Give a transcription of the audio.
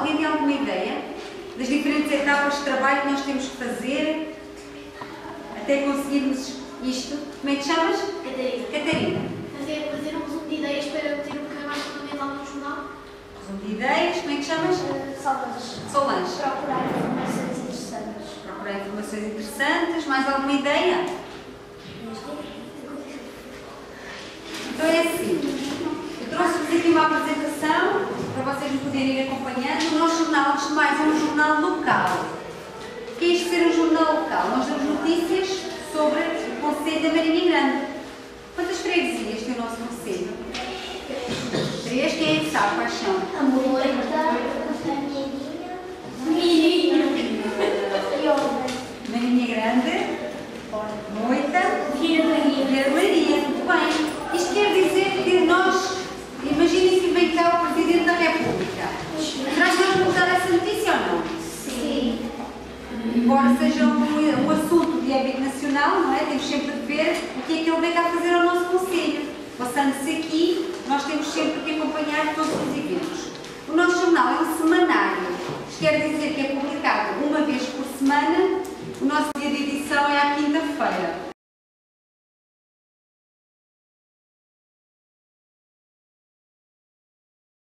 Alguém tem alguma ideia das diferentes etapas de trabalho que nós temos que fazer até conseguirmos isto? Como é que chamas? Catarina. Catarina. Fazer um resumo de ideias para ter um bocadinho mais fundamental no jornal. Resumo de ideias, como é que chamas? Solange. Solange. Procurar informações interessantes. Procurar informações interessantes. Mais alguma ideia? Então é assim. Eu trouxe-vos aqui uma apresentação para vocês me poderem ir acompanhando. O nosso jornal, antes de mais, é um jornal local. O que é isto de ser um jornal local? Nós damos notícias sobre o Concelho da Marinha Grande. Quantas freguesias tem o nosso Concelho? 3. Quem é que sabe quais são? A Moita, a Mirinha, Marinha Grande, Moita, Vila Maria. Muito bem. Isto quer dizer que nós, imaginem que vem cá o Presidente da República. Será que nós vamos dar essa notícia ou não? Sim. Embora seja um assunto de âmbito nacional, não é? Temos sempre de ver o que é que ele vem cá fazer ao nosso Concelho. Passando-se aqui, nós temos sempre que acompanhar todos os eventos. O nosso jornal é um semanário. Isto quer dizer que é publicado uma vez por semana. O nosso dia de edição é à quinta-feira.